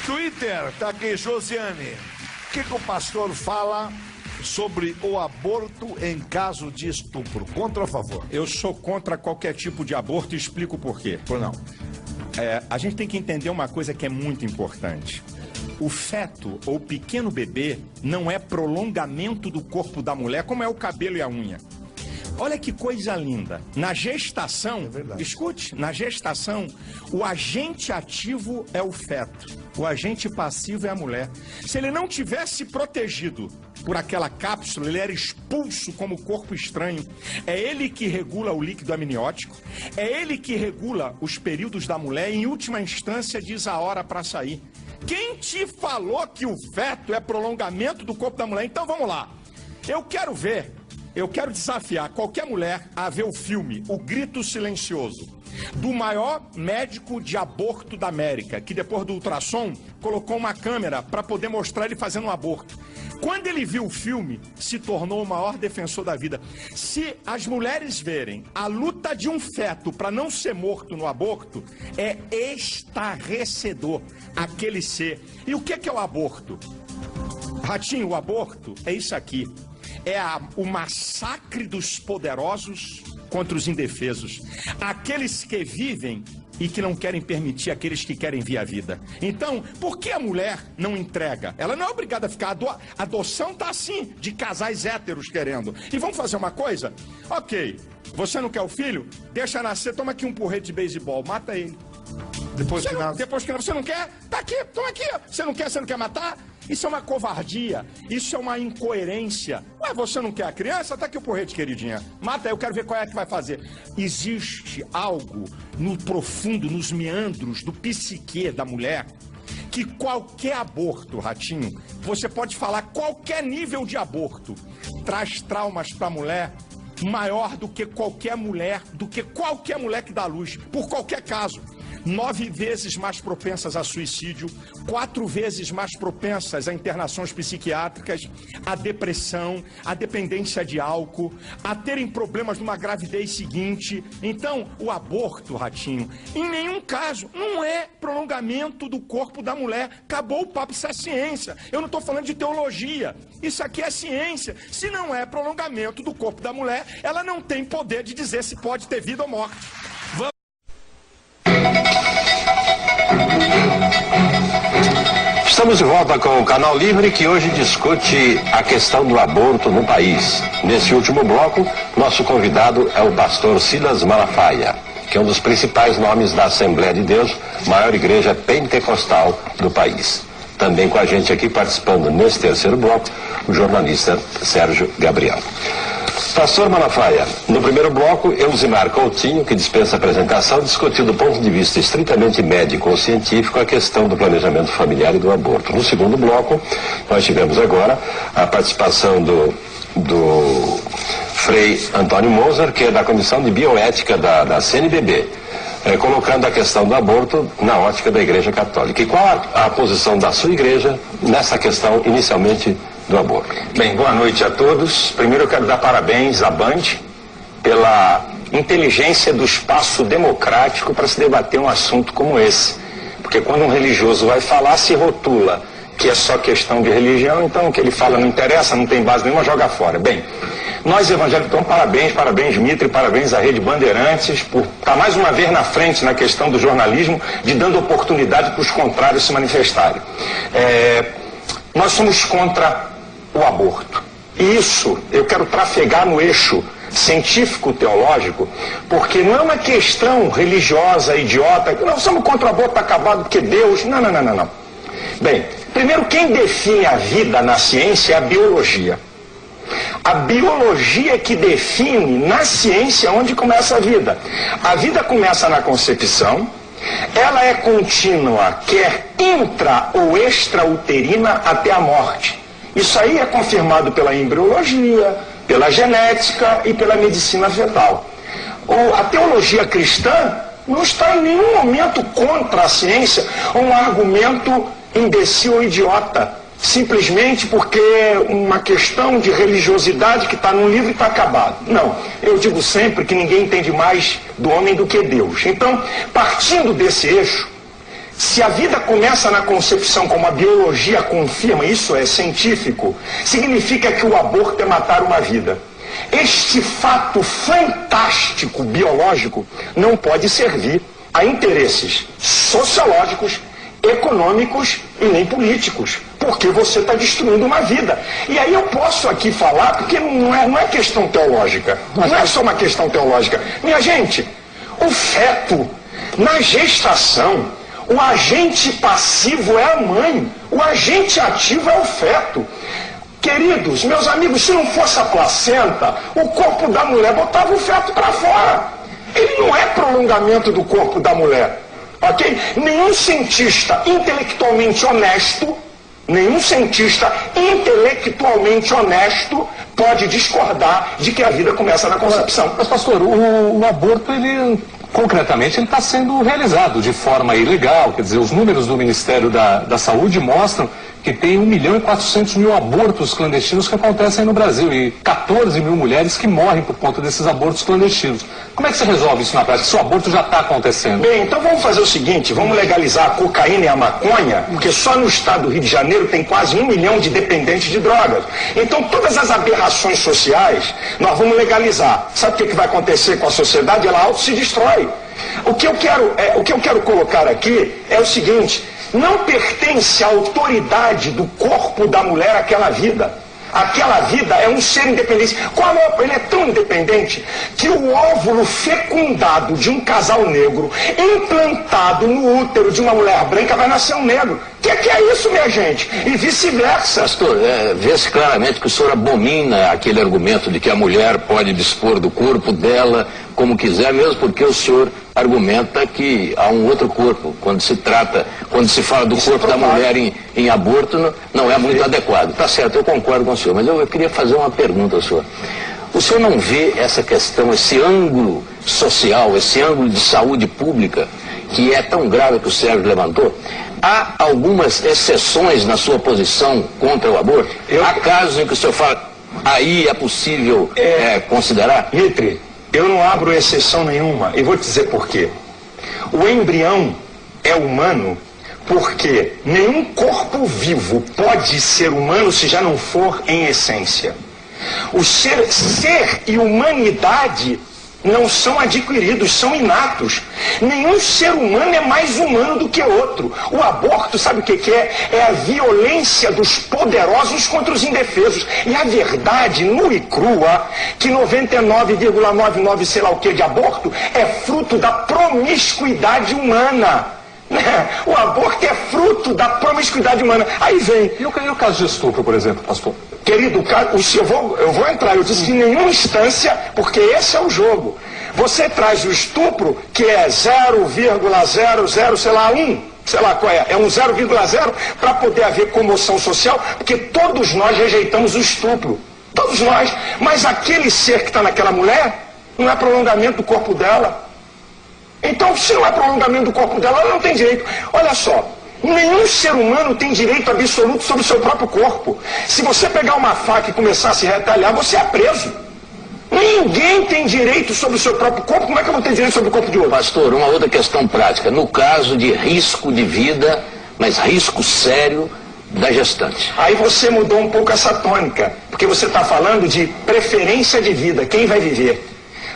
Twitter, tá aqui, Josiane. O que o pastor fala sobre o aborto em caso de estupro? Contra ou a favor? Eu sou contra qualquer tipo de aborto e explico por quê. Por não. A gente tem que entender uma coisa que é muito importante. O feto ou pequeno bebê não é prolongamento do corpo da mulher, como é o cabelo e a unha. Olha que coisa linda. Na gestação, escute, na gestação, o agente ativo é o feto. O agente passivo é a mulher. Se ele não tivesse protegido por aquela cápsula, ele era expulso como corpo estranho. É ele que regula o líquido amniótico, é ele que regula os períodos da mulher e, em última instância, diz a hora para sair. Quem te falou que o feto é prolongamento do corpo da mulher? Então vamos lá. Eu quero desafiar qualquer mulher a ver o filme O Grito Silencioso, do maior médico de aborto da América, que depois do ultrassom colocou uma câmera para poder mostrar ele fazendo um aborto. Quando ele viu o filme, se tornou o maior defensor da vida. Se as mulheres verem a luta de um feto para não ser morto no aborto, é estarrecedor aquele ser. E o que é o aborto? Ratinho, o aborto é isso aqui. É o massacre dos poderosos contra os indefesos. Aqueles que vivem e que não querem permitir aqueles que querem vir à vida. Então, por que a mulher não entrega? Ela não é obrigada a ficar. A adoção tá assim, de casais héteros querendo. E vamos fazer uma coisa? Ok, você não quer o filho? Deixa nascer, toma aqui um porrete de beisebol, mata ele. Depois que você não quer, tá aqui, toma aqui. Você não quer matar? Isso é uma covardia, isso é uma incoerência. Ué, você não quer a criança? Tá aqui o porrete, queridinha. Mata aí, eu quero ver qual é que vai fazer. Existe algo no profundo, nos meandros do psique da mulher, que qualquer aborto, Ratinho, você pode falar qualquer nível de aborto, traz traumas pra mulher maior do que qualquer mulher que dá luz, por qualquer caso. 9 vezes mais propensas a suicídio, 4 vezes mais propensas a internações psiquiátricas, a depressão, a dependência de álcool, a terem problemas numa gravidez seguinte. Então, o aborto, Ratinho, em nenhum caso não é prolongamento do corpo da mulher. Acabou o papo, isso é ciência. Eu não estou falando de teologia. Isso aqui é ciência. Se não é prolongamento do corpo da mulher, ela não tem poder de dizer se pode ter vida ou morte. Estamos de volta com o Canal Livre, que hoje discute a questão do aborto no país. Nesse último bloco, nosso convidado é o pastor Silas Malafaia, que é um dos principais nomes da Assembleia de Deus, maior igreja pentecostal do país. Também com a gente aqui participando nesse terceiro bloco, o jornalista Sérgio Gabriel. Pastor Malafaia, no primeiro bloco, Elzimar Coutinho, que dispensa apresentação, discutiu do ponto de vista estritamente médico ou científico a questão do planejamento familiar e do aborto. No segundo bloco, nós tivemos agora a participação do Frei Antônio Moser, que é da Comissão de Bioética da CNBB, colocando a questão do aborto na ótica da Igreja Católica. E qual a posição da sua igreja nessa questão, inicialmente, do aborto? Bem, boa noite a todos. Primeiro eu quero dar parabéns à Band pela inteligência do espaço democrático para se debater um assunto como esse. Porque quando um religioso vai falar, se rotula que é só questão de religião, então o que ele fala não interessa, não tem base nenhuma, joga fora. Bem, nós evangélicos, então parabéns Mitre, parabéns à Rede Bandeirantes por estar mais uma vez na frente na questão do jornalismo, de dando oportunidade para os contrários se manifestarem. Nós somos contra o aborto. E isso eu quero trafegar no eixo científico-teológico, porque não é uma questão religiosa, idiota, nós somos contra o aborto, está acabado porque Deus... Não. Bem, primeiro, quem define a vida na ciência é a biologia. A biologia que define na ciência onde começa a vida. A vida começa na concepção, ela é contínua, quer intra ou extrauterina, até a morte. Isso aí é confirmado pela embriologia, pela genética e pela medicina fetal. A teologia cristã não está em nenhum momento contra a ciência, um argumento imbecil ou idiota, simplesmente porque uma questão de religiosidade que está num livro e está acabado. Não, eu digo sempre que ninguém entende mais do homem do que Deus. Então, partindo desse eixo, Se a vida começa na concepção, como a biologia confirma, isso é científico, significa que o aborto é matar uma vida. Este fato fantástico biológico não pode servir a interesses sociológicos, econômicos e nem políticos, porque você está destruindo uma vida. E aí eu posso aqui falar, porque não é questão teológica, não é só uma questão teológica. Minha gente, o feto, na gestação, o agente passivo é a mãe, o agente ativo é o feto. Queridos, meus amigos, se não fosse a placenta, o corpo da mulher botava o feto para fora. Ele não é prolongamento do corpo da mulher, ok? Nenhum cientista intelectualmente honesto pode discordar de que a vida começa na concepção. Mas, pastor, o aborto, concretamente, ele está sendo realizado de forma ilegal. Quer dizer, os números do Ministério da Saúde mostram que tem 1.400.000 abortos clandestinos que acontecem no Brasil e 14 mil mulheres que morrem por conta desses abortos clandestinos. Como é que você resolve isso na prática, se o aborto já está acontecendo? Bem, então vamos fazer o seguinte, vamos legalizar a cocaína e a maconha, porque só no estado do Rio de Janeiro tem quase 1 milhão de dependentes de drogas. Então todas as aberrações sociais nós vamos legalizar. Sabe o que vai acontecer com a sociedade? Ela auto se destrói. O que eu quero colocar aqui é o seguinte: não pertence à autoridade do corpo da mulher aquela vida. Aquela vida é um ser independente. Ele é tão independente que o óvulo fecundado de um casal negro, implantado no útero de uma mulher branca, vai nascer um negro. Que é isso, minha gente? E vice-versa. Pastor, vê-se claramente que o senhor abomina aquele argumento de que a mulher pode dispor do corpo dela como quiser, mesmo porque o senhor argumenta que há um outro corpo. Quando se fala do corpo da mulher em aborto, não é muito adequado. Tá certo, eu concordo com o senhor, mas eu queria fazer uma pergunta ao senhor. O senhor não vê essa questão, esse ângulo social, esse ângulo de saúde pública, que é tão grave que o Sérgio levantou? Há algumas exceções na sua posição contra o aborto? Há casos em que o senhor fala, aí é possível considerar? Mitre, eu não abro exceção nenhuma, e vou te dizer por quê. O embrião é humano porque nenhum corpo vivo pode ser humano se já não for em essência. O ser e humanidade não são adquiridos, são inatos. Nenhum ser humano é mais humano do que outro. O aborto, sabe o que é? É a violência dos poderosos contra os indefesos. E a verdade, nua e crua, que 99,99 sei lá o que de aborto é fruto da promiscuidade humana. O aborto é fruto da promiscuidade humana. Aí vem. E o caso de estupro, por exemplo, pastor? Querido, eu vou entrar. Eu disse que em nenhuma instância, porque esse é o jogo. Você traz o estupro, que é 0,00, sei lá, 1. Sei lá qual é um 0,0 para poder haver comoção social, porque todos nós rejeitamos o estupro. Todos nós. Mas aquele ser que está naquela mulher não é prolongamento do corpo dela. Então, se não é prolongamento do corpo dela, ela não tem direito. Olha só, nenhum ser humano tem direito absoluto sobre o seu próprio corpo. Se você pegar uma faca e começar a se retalhar, você é preso. Ninguém tem direito sobre o seu próprio corpo. Como é que eu vou ter direito sobre o corpo de outro? Pastor, uma outra questão prática. No caso de risco de vida, mas risco sério da gestante. Aí você mudou um pouco essa tônica, porque você está falando de preferência de vida, quem vai viver.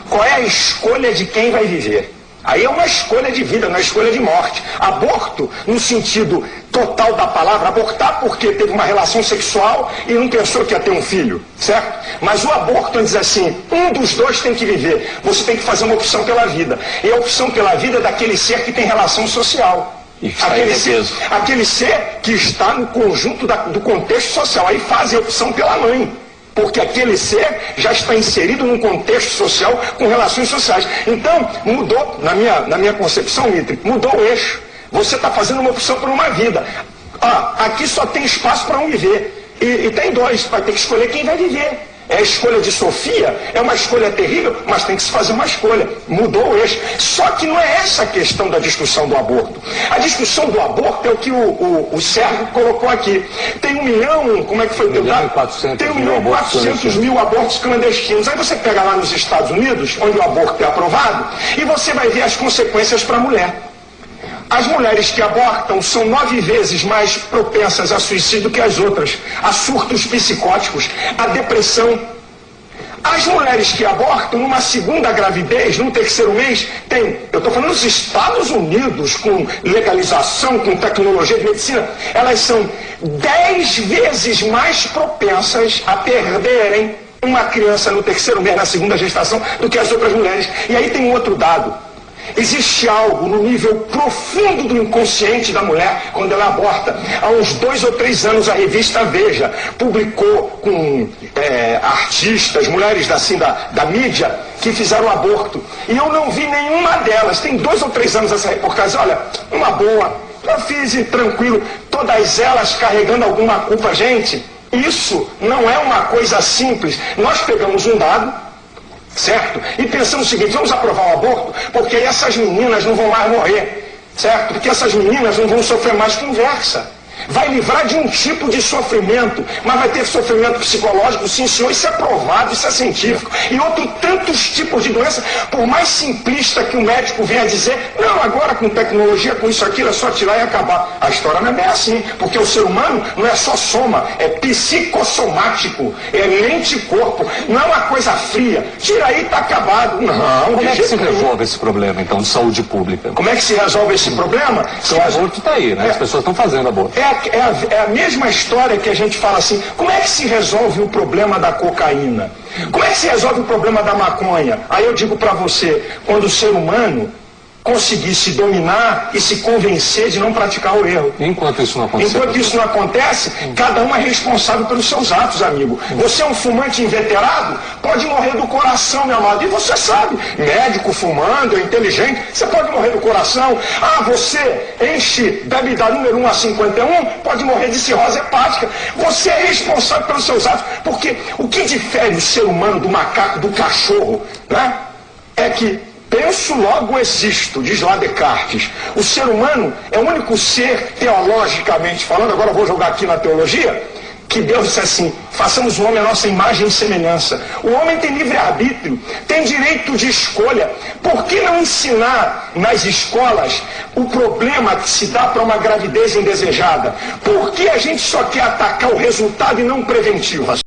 Qual é a escolha de quem vai viver? Aí é uma escolha de vida, não é escolha de morte. Aborto, no sentido total da palavra, abortar porque teve uma relação sexual e não pensou que ia ter um filho, certo? Mas o aborto diz assim, um dos dois tem que viver. Você tem que fazer uma opção pela vida. E a opção pela vida é daquele ser que tem relação social. Aquele ser que está no conjunto do contexto social. Aí faz a opção pela mãe. Porque aquele ser já está inserido num contexto social com relações sociais. Então, mudou, na minha concepção, Mitre, mudou o eixo. Você está fazendo uma opção por uma vida. Aqui só tem espaço para um viver. E tem dois, vai ter que escolher quem vai viver. É a escolha de Sofia, é uma escolha terrível, mas tem que se fazer uma escolha. Mudou o eixo. Só que não é essa a questão da discussão do aborto. A discussão do aborto é o que o Sérgio colocou aqui. Tem 1 milhão, como é que foi? 1.400.000 abortos clandestinos. Aí você pega lá nos Estados Unidos, onde o aborto é aprovado, e você vai ver as consequências para a mulher. As mulheres que abortam são 9 vezes mais propensas a suicídio que as outras, a surtos psicóticos, a depressão. As mulheres que abortam numa segunda gravidez, no terceiro mês, eu estou falando dos Estados Unidos, com legalização, com tecnologia de medicina, elas são 10 vezes mais propensas a perderem uma criança no terceiro mês, na segunda gestação, do que as outras mulheres. E aí tem um outro dado. Existe algo no nível profundo do inconsciente da mulher quando ela aborta. Há uns 2 ou 3 anos a revista Veja publicou com artistas, mulheres assim, da mídia, que fizeram aborto. E eu não vi nenhuma delas. Tem 2 ou 3 anos essa reportagem. Olha, uma boa, eu fiz tranquilo. Todas elas carregando alguma culpa. Gente, isso não é uma coisa simples. Nós pegamos um dado, certo? E pensamos o seguinte: vamos aprovar o aborto, porque aí essas meninas não vão mais morrer, certo? Porque essas meninas não vão sofrer mais conversa. Vai livrar de um tipo de sofrimento, mas vai ter sofrimento psicológico, sim senhor, isso é provado, isso é científico. E tantos tipos de doença, por mais simplista que o médico venha dizer, não, agora com tecnologia, com isso aqui, é só tirar e acabar. A história não é bem assim, porque o ser humano não é só soma, é psicossomático, é mente e corpo, não é uma coisa fria. Tira aí e está acabado. Não, como é que se resolve esse problema, então, de saúde pública? Como é que se resolve esse problema? O aborto está aí, né? As pessoas estão fazendo aborto. É a mesma história que a gente fala assim, como é que se resolve o problema da cocaína? Como é que se resolve o problema da maconha? Aí eu digo para você, quando o ser humano conseguir se dominar e se convencer de não praticar o erro. Enquanto isso não acontece. Enquanto isso não acontece, cada um é responsável pelos seus atos, amigo. Você é um fumante inveterado, pode morrer do coração, meu amado. E você sabe, médico fumando, é inteligente, você pode morrer do coração. Ah, você bebe da número 1 a 51, pode morrer de cirrose hepática. Você é responsável pelos seus atos. Porque o que difere o ser humano do macaco, do cachorro, né? É que penso, logo existo, diz lá Descartes. O ser humano é o único ser, teologicamente falando, agora eu vou jogar aqui na teologia, que Deus disse assim, façamos o homem a nossa imagem e semelhança. O homem tem livre-arbítrio, tem direito de escolha. Por que não ensinar nas escolas o problema que se dá para uma gravidez indesejada? Por que a gente só quer atacar o resultado e não o preventivo?